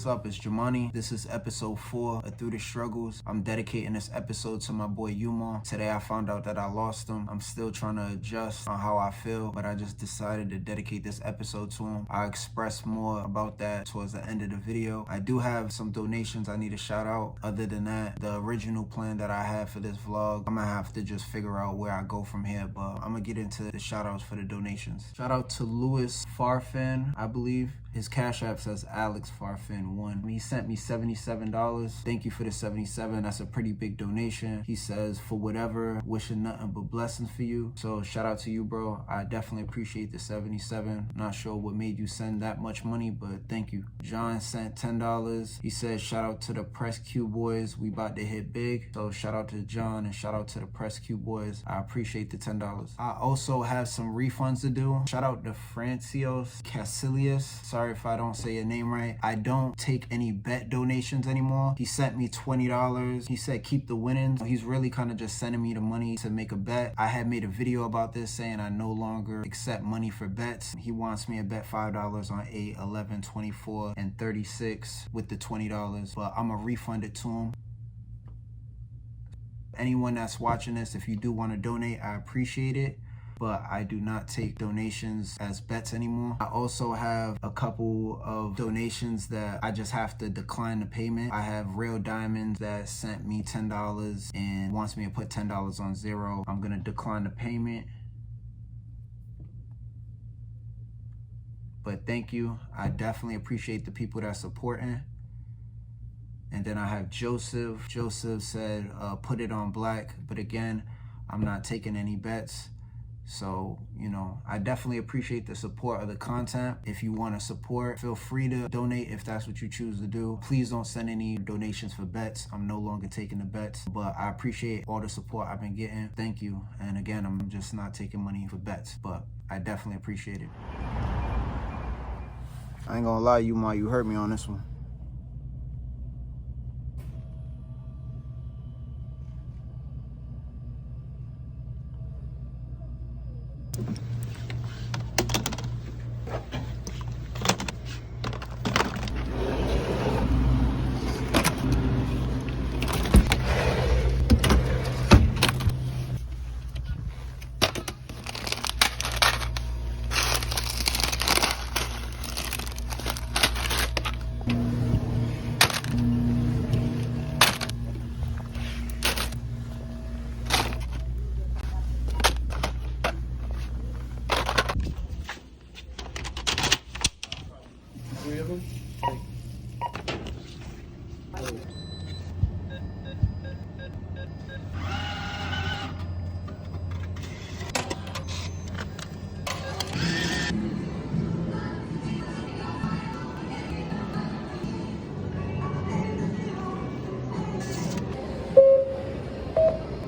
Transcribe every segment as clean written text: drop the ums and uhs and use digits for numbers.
What's up, it's Jumanne. This is episode 4 of Through the Struggles. I'm dedicating this episode to my boy Umar. Today I found out that I lost him. I'm still trying to adjust on how I feel, but I just decided to dedicate this episode to him. I'll express more about that towards the end of the video. I do have some donations I need to shout out. Other than that, the original plan that I had for this vlog, I'm gonna have to just figure out where I go from here, but I'm gonna get into the shout outs for the donations. Shout out to Louis Farfan, I believe. His Cash App says Alex Farfan 1. He sent me $77. Thank you for the $77. That's a pretty big donation. He says, for whatever, wishing nothing but blessings for you. So shout out to you, bro. I definitely appreciate the $77. Not sure what made you send that much money, but thank you. John sent $10. He said, shout out to the Press Q boys. We about to hit big. So shout out to John and shout out to the Press Q boys. I appreciate the $10. I also have some refunds to do. Shout out to Francios Casilius. Sorry if I don't say your name right. I don't take any bet donations anymore. He sent me $20. He said keep the winnings. He's really kind of just sending me the money to make a bet. I had made a video about this saying I no longer accept money for bets. He wants me to bet $5 on 8, 11, 24, and 36 with the $20, but I'm gonna refund it to him. Anyone that's watching this, if you do want to donate, I appreciate it, but I do not take donations as bets anymore. I also have a couple of donations that I just have to decline the payment. I have Real Diamonds that sent me $10 and wants me to put $10 on zero. I'm gonna decline the payment. But thank you. I definitely appreciate the people that's supporting. And then I have Joseph. Joseph said, put it on black. But again, I'm not taking any bets. So, you know, I definitely appreciate the support of the content. If you want to support, feel free to donate if that's what you choose to do. Please don't send any donations for bets. I'm no longer taking the bets, but I appreciate all the support I've been getting. Thank you. And again, I'm just not taking money for bets, but I definitely appreciate it. I ain't gonna lie, Umar, you hurt me on this one. Three of them?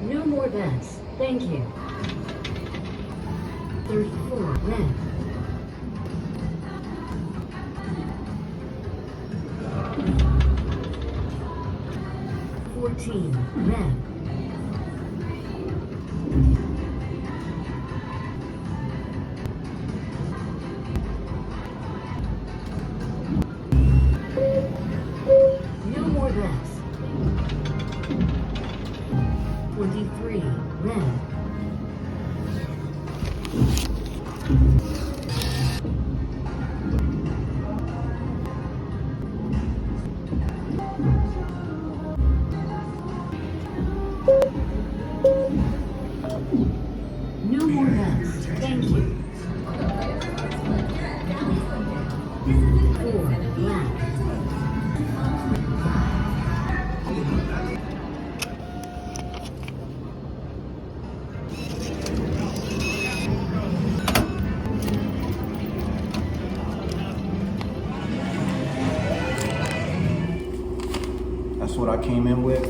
No more bets. Thank you. 34 red. 14 red. 23 red. 'No more bets. Thank you. 4 black. That's what I came in with,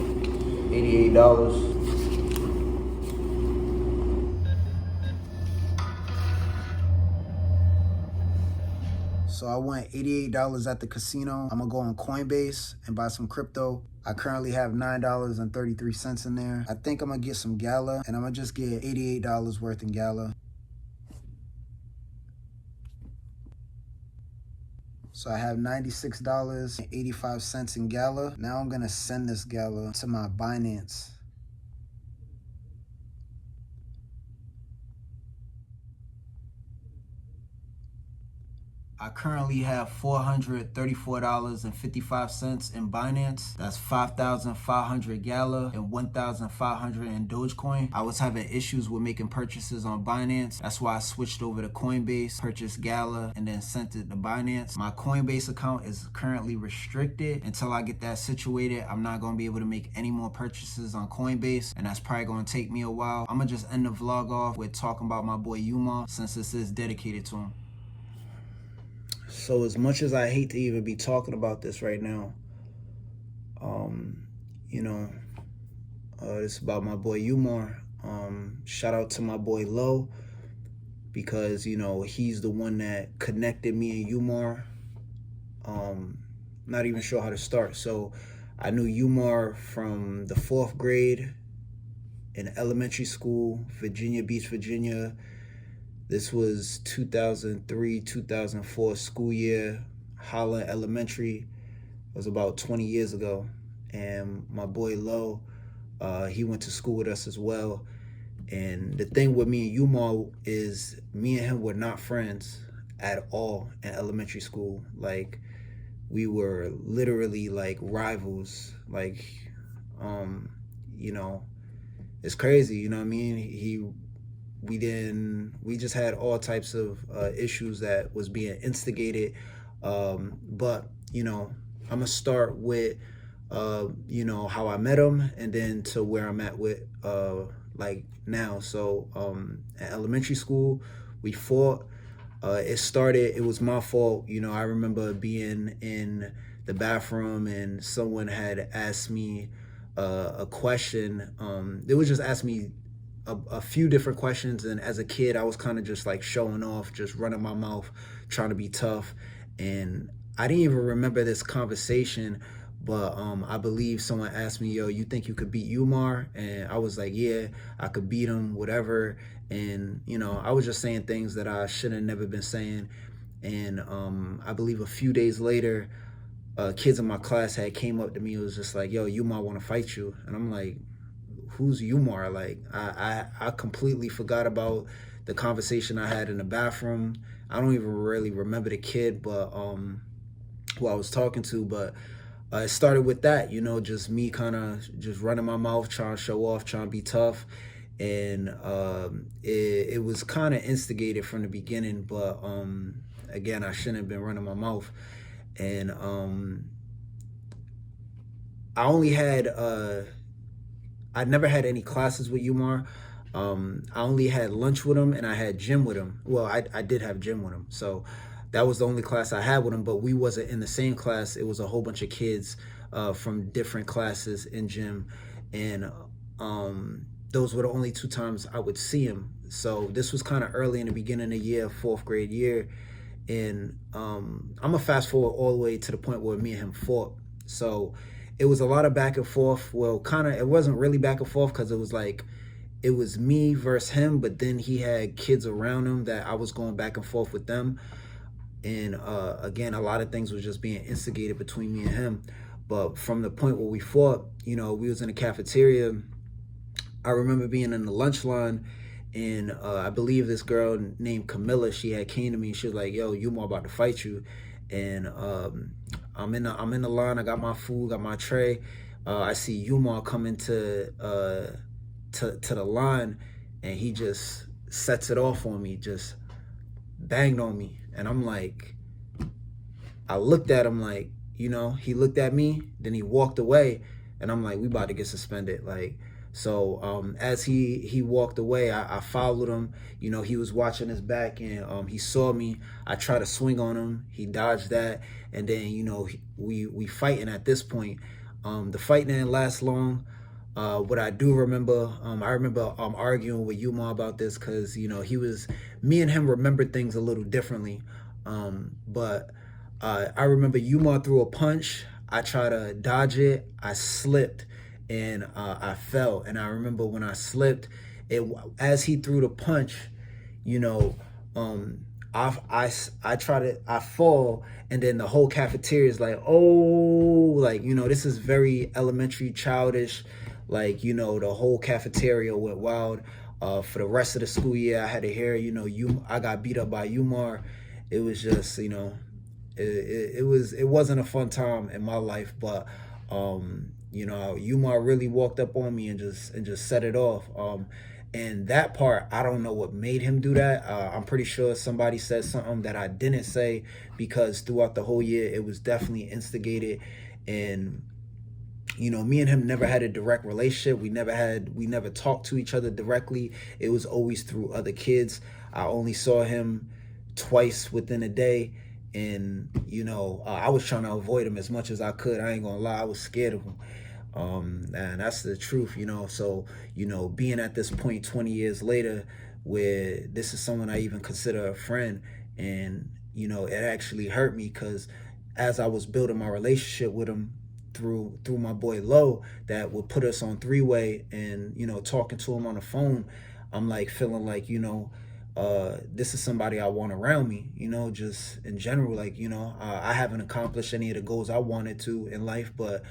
$88. So I won $88 at the casino. I'm gonna go on Coinbase and buy some crypto. I currently have $9.33 in there. I think I'm gonna get some Gala and I'm gonna just get $88 worth in Gala. So I have $96.85 in Gala. Now I'm gonna send this Gala to my Binance. I currently have $434.55 in Binance. That's 5,500 Gala and 1,500 in Dogecoin. I was having issues with making purchases on Binance. That's why I switched over to Coinbase, purchased Gala, and then sent it to Binance. My Coinbase account is currently restricted. Until I get that situated, I'm not gonna be able to make any more purchases on Coinbase, and that's probably gonna take me a while. I'm gonna just end the vlog off with talking about my boy Umar, since this is dedicated to him. So as much as I hate to even be talking about this right now, this is about my boy Umar. Shout out to my boy Lo, because, he's the one that connected me and Umar. Not even sure how to start. So I knew Umar from the 4th grade in elementary school, Virginia Beach, Virginia. This was 2003-2004 school year, Holland Elementary. It was about 20 years ago. And my boy Lo, he went to school with us as well. And the thing with me and Umar is me and him were not friends at all in elementary school. Like, we were literally like rivals. Like, it's crazy, you know what I mean? We just had all types of issues that was being instigated. But, I'm gonna start with, how I met him, and then to where I'm at with, like now. So, at elementary school, we fought. It was my fault. I remember being in the bathroom and someone had asked me a question. They would just ask me a few different questions, and as a kid I was kind of just like showing off, just running my mouth, trying to be tough. And I didn't even remember this conversation, but I believe someone asked me, yo, you think you could beat Umar? And I was like, yeah, I could beat him, whatever. And I was just saying things that I should have never been saying. And I believe a few days later, kids in my class had came up to me. It was just like, yo, Umar want to fight you. And I'm like, who's Umar? Like, I completely forgot about the conversation I had in the bathroom. I don't even really remember the kid, but who I was talking to. But it started with that, just me kind of just running my mouth, trying to show off, trying to be tough. And it was kind of instigated from the beginning, but again, I shouldn't have been running my mouth. And I never had any classes with Umar. I only had lunch with him, and I had gym with him. Well, I did have gym with him. So that was the only class I had with him, but we wasn't in the same class. It was a whole bunch of kids from different classes in gym. And those were the only 2 times I would see him. So this was kind of early in the beginning of the year, 4th grade year. And I'm gonna fast forward all the way to the point where me and him fought. So it was a lot of back and forth. Well, it wasn't really back and forth, because it was like, it was me versus him, but then he had kids around him that I was going back and forth with them. And again, a lot of things was just being instigated between me and him. But from the point where we fought, we was in the cafeteria. I remember being in the lunch line, and I believe this girl named Camilla, she had came to me, and she was like, yo, Umar about to fight you. And I'm in the line, I got my food, got my tray. I see Umar come into to the line, and he just sets it off on me, just banged on me. And I'm like, I looked at him like, he looked at me, then he walked away, and I'm like, we about to get suspended. Like, so as he walked away, I followed him. He was watching his back, and he saw me. I tried to swing on him. He dodged that, and then we fighting at this point. The fight didn't last long. What I do remember, I remember arguing with Umar about this, because me and him remembered things a little differently. But I remember Umar threw a punch. I tried to dodge it. I slipped, and I fell. And I remember when I slipped, as he threw the punch, I fall, and then the whole cafeteria is like, oh, like, this is very elementary, childish. Like, the whole cafeteria went wild. For the rest of the school year, I had to hear, I got beat up by Umar. It was just, it wasn't a fun time in my life, but Umar really walked up on me and just set it off. And that part, I don't know what made him do that. I'm pretty sure somebody said something that I didn't say, because throughout the whole year, it was definitely instigated. And me and him never had a direct relationship. We never talked to each other directly. It was always through other kids. I only saw him twice within a day. And, I was trying to avoid him as much as I could. I ain't gonna lie, I was scared of him. And that's the truth, so, being at this point 20 years later, where this is someone I even consider a friend, and, it actually hurt me, because as I was building my relationship with him through my boy Lo, that would put us on three-way, and, talking to him on the phone, I'm like feeling like, this is somebody I want around me, just in general, like, I haven't accomplished any of the goals I wanted to in life, but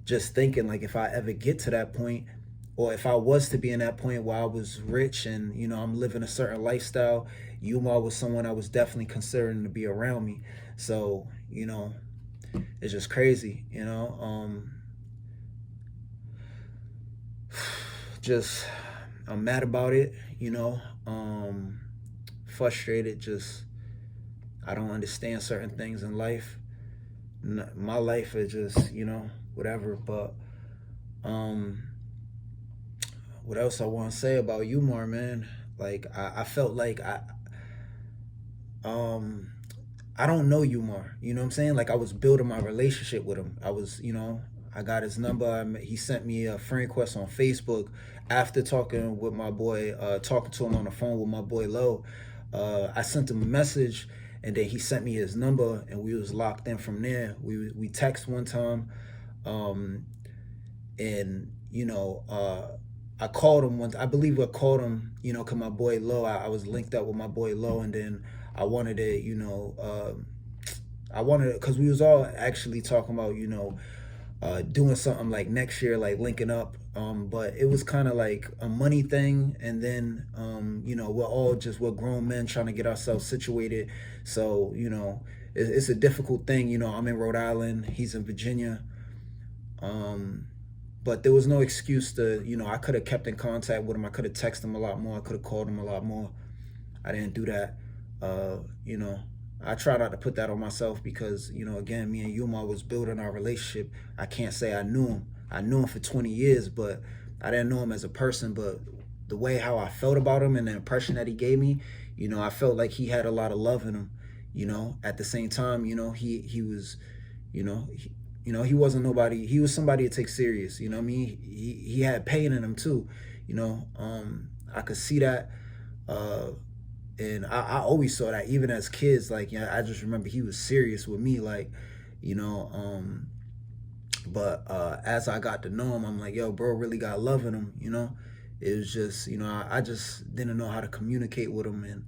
just thinking, like, if I ever get to that point, or if I was to be in that point where I was rich and, I'm living a certain lifestyle, Umar was someone I was definitely considering to be around me. So, it's just crazy, just, I'm mad about it, frustrated, just, I don't understand certain things in life. My life is just, whatever. But what else I want to say about Umar, man? Like, I felt like I don't know Umar, you know what I'm saying? Like, I was building my relationship with him. I was, I got his number. He sent me a friend request on Facebook after talking with my boy, talking to him on the phone with my boy Lo. I sent him a message, and then he sent me his number, and we was locked in from there. We text one time, and I called him once. I believe I called him, cause my boy Lo, I was linked up with my boy Lo, and then I wanted to, cause we was all actually talking about, doing something like next year, like linking up. But it was kind of like a money thing, and then we're grown men trying to get ourselves situated. So it's a difficult thing. I'm in Rhode Island, he's in Virginia. But there was no excuse to, I could have kept in contact with him. I could have texted him a lot more. I could have called him a lot more. I didn't do that. I try not to put that on myself, because, again, me and Umar was building our relationship. I can't say I knew him. I knew him for 20 years, but I didn't know him as a person. But the way how I felt about him and the impression that he gave me, I felt like he had a lot of love in him. At the same time, he was, he wasn't nobody. He was somebody to take serious. You know what I mean? He had pain in him too. I could see that. And I always saw that, even as kids. Like, I just remember he was serious with me. Like, but as I got to know him, I'm like, yo, bro really got love in him. It was just, I just didn't know how to communicate with him. And,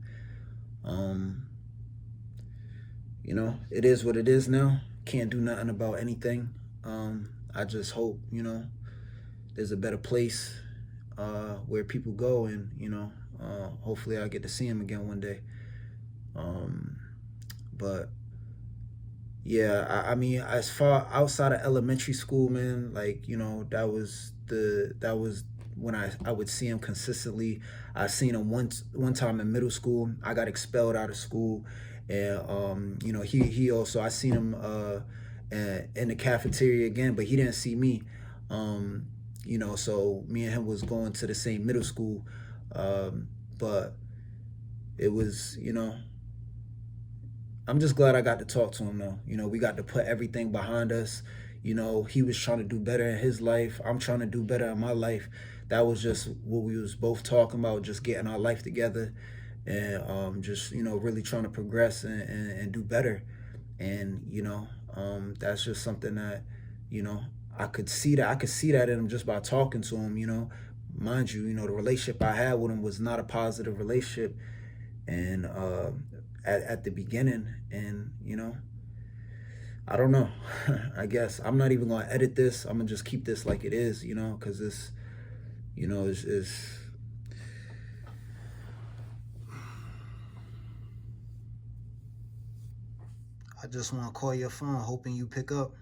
it is what it is now. Can't do nothing about anything. I just hope, there's a better place where people go, and, hopefully I'll get to see him again one day. But yeah, I mean, as far outside of elementary school, man, like, that was when I would see him consistently. I seen him one time in middle school. I got expelled out of school, and he also, I seen him in the cafeteria again, but he didn't see me. So me and him was going to the same middle school, but it was, I'm just glad I got to talk to him though. We got to put everything behind us. He was trying to do better in his life. I'm trying to do better in my life. That was just what we was both talking about, just getting our life together, and just, really trying to progress and do better. And, that's just something that, I could see that in him just by talking to him. Mind you, the relationship I had with him was not a positive relationship. And at the beginning. And, you know, I don't know. I guess I'm not even going to edit this. I'm going to just keep this like it is, you know, because this, you know, is I just want to call your phone hoping you pick up.